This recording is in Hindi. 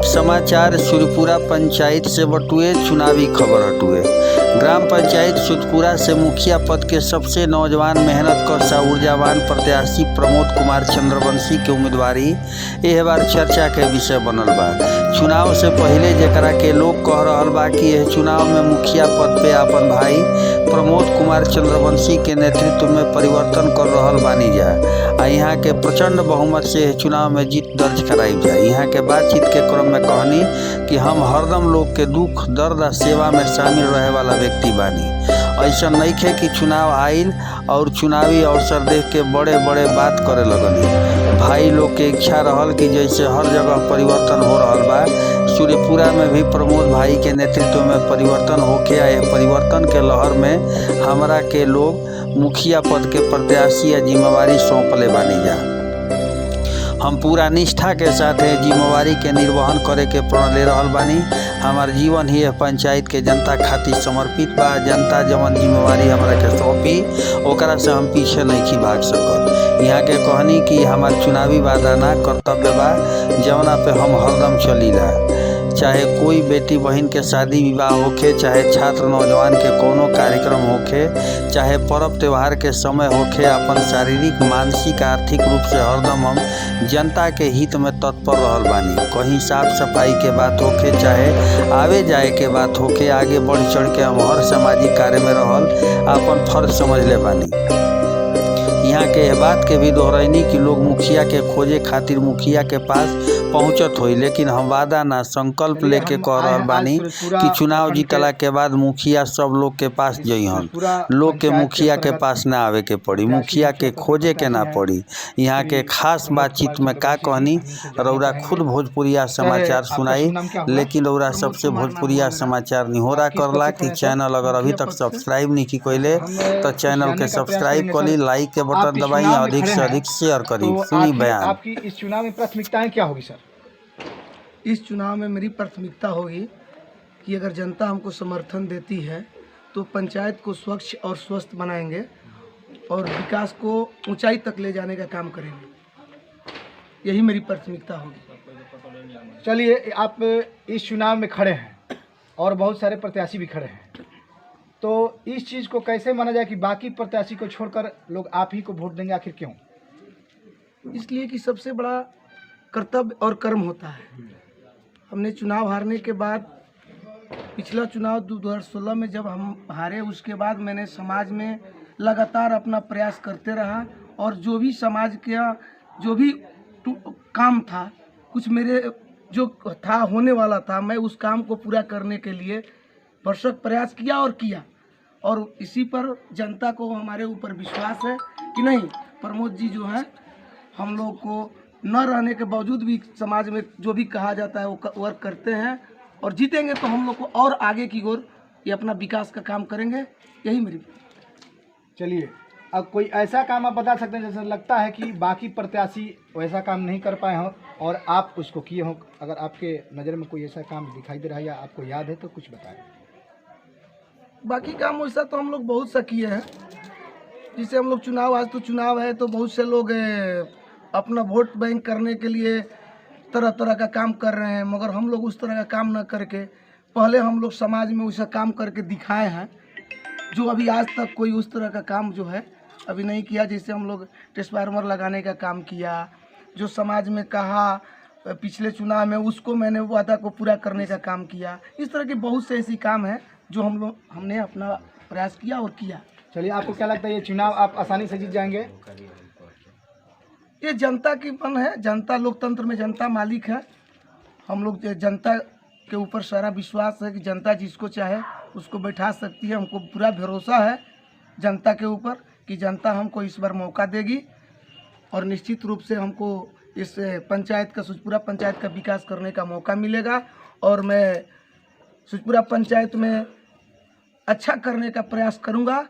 समाचार सूर्यपुरा पंचायत से बटुए चुनावी खबर हटुए। ग्राम पंचायत सूर्यपुरा से मुखिया पद के सबसे नौजवान मेहनत कशा ऊर्जावान प्रत्याशी प्रमोद कुमार चंद्रवंशी के उम्मीदवारी एह बार चर्चा के विषय बनल बा। चुनाव से पहले जेकरा के लोग कह रहल बा कि यह चुनाव में मुखिया पद पे अपन भाई प्रमोद कुमार चंद्रवंशी के नेतृत्व में परिवर्तन कर रहल बानी जा। यहाँ के प्रचंड बहुमत से चुनाव में जीत दर्ज कराई जाए। यहाँ के बातचीत के क्रम में कहनी कि हम हरदम लोग के दुख दर्द और सेवा में शामिल रहे वाला व्यक्ति बानी। ऐसा नहीं खे कि चुनाव आइल और चुनावी अवसर देख के बड़े बड़े बात करे लगनी। भाई लोग के इच्छा रहल कि जैसे हर जगह परिवर्तन हो रहल बा, सूर्यपुरा में भी प्रमोद भाई के नेतृत्व में परिवर्तन होके आए। परिवर्तन के लहर में हमरा के लोग मुखिया पद के प्रत्याशी या जिम्मेवारी सौंपले बानी जा। हम पूरा निष्ठा के साथ जिम्मेवारी के निर्वहन करे के प्रण ले रहल बानी। हमार जीवन ही पंचायत के जनता खातिर समर्पित बा। जनता जवन जिम्मेवारी हमरा के सौंपी ओकरा से हम पीछे नहीं भाग सकल। यहाँ के कहनी कि हमार चुनावी वादा ना कर्तव्य बा जवना पे हम हरदम चलीला। चाहे कोई बेटी बहन के शादी विवाह होखे, चाहे छात्र नौजवान के कोनो कार्यक्रम होखे, चाहे पर्व त्योहार के समय होखे, अपन शारीरिक मानसिक आर्थिक रूप से हरदम हम जनता के हित में तत्पर रहल बानी। कहीं साफ सफाई के बात होखे, चाहे आवे जाए के बात होखे, आगे बढ़ चढ़ के हम हर सामाजिक कार्य में रहल अपन फर्ज समझ ले बानी। यहाँ के बात के भी दोहरैनी कि लोग मुखिया के खोजे खातिर मुखिया के पास पहुँचत होई, लेकिन हम वादा ना संकल्प लेके कह रहल बानी कि चुनाव जीतला के बाद मुखिया सब लोग के पास जइहन। लोग के मुखिया के पास ना आवे के पड़ी, मुखिया के खोजे के ना पड़ी। यहाँ के खास बातचीत में का कहनी, रौरा खुद भोजपुरिया समाचार सुनाई, लेकिन रौरा सबसे भोजपुरिया समाचार निहोरा करला कि चैनल अगर अभी तक सब्सक्राइब नहीं की कइले तो चैनल के सब्सक्राइब करी, लाइक के बटन दबाई, अधिक से अधिक शेयर करी। सुनी बयान। आपकी इस चुनाव में प्राथमिकताएं क्या होगी सर? इस चुनाव में मेरी प्राथमिकता होगी कि अगर जनता हमको समर्थन देती है तो पंचायत को स्वच्छ और स्वस्थ बनाएंगे और विकास को ऊंचाई तक ले जाने का काम करेंगे। यही मेरी प्राथमिकता होगी। चलिए, आप इस चुनाव में खड़े हैं और बहुत सारे प्रत्याशी भी खड़े हैं, तो इस चीज़ को कैसे माना जाए कि बाकी प्रत्याशी को छोड़कर लोग आप ही को वोट देंगे? आखिर क्यों? इसलिए कि सबसे बड़ा कर्तव्य और कर्म होता है। हमने चुनाव हारने के बाद, पिछला चुनाव 2016 में जब हम हारे, उसके बाद मैंने समाज में लगातार अपना प्रयास करते रहा और जो भी समाज का जो भी काम था, कुछ मेरे जो था होने वाला था, मैं उस काम को पूरा करने के लिए भरसक प्रयास किया और इसी पर जनता को हमारे ऊपर विश्वास है कि नहीं, प्रमोद जी जो है हम लोग को न रहने के बावजूद भी समाज में जो भी कहा जाता है वो वर्क करते हैं और जीतेंगे तो हम लोग को और आगे की ओर ये अपना विकास का काम करेंगे। यही मेरी। चलिए, अब कोई ऐसा काम आप बता सकते हैं जैसे लगता है कि बाकी प्रत्याशी वैसा काम नहीं कर पाए हों और आप उसको किए हों? अगर आपके नज़र में कोई ऐसा काम दिखाई दे रहा है या आपको याद है तो कुछ बताएं। बाकी काम वैसा तो हम लोग बहुत सा किए हैं। जिसे हम लोग चुनाव, आज तो चुनाव है तो बहुत से लोग अपना वोट बैंक करने के लिए तरह तरह का काम कर रहे हैं, मगर हम लोग उस तरह का काम न करके पहले हम लोग समाज में वैसा काम करके दिखाए हैं जो अभी आज तक कोई उस तरह का काम जो है अभी नहीं किया। जैसे हम लोग ट्रांसफार्मर लगाने का काम किया, जो समाज में कहा पिछले चुनाव में, उसको मैंने वादा को पूरा करने का काम किया। इस तरह के बहुत से ऐसे काम हैं जो हमने अपना प्रयास किया और किया। चलिए, आपको क्या लगता है ये चुनाव आप आसानी से जीत जाएंगे? ये जनता की मन है, जनता, लोकतंत्र में जनता मालिक है। हम लोग जनता के ऊपर सारा विश्वास है कि जनता जिसको चाहे उसको बैठा सकती है। हमको पूरा भरोसा है जनता के ऊपर कि जनता हमको इस बार मौका देगी और निश्चित रूप से हमको इस पंचायत का, सूर्यपुरा पंचायत का विकास करने का मौका मिलेगा और मैं सूर्यपुरा पंचायत में अच्छा करने का प्रयास करूँगा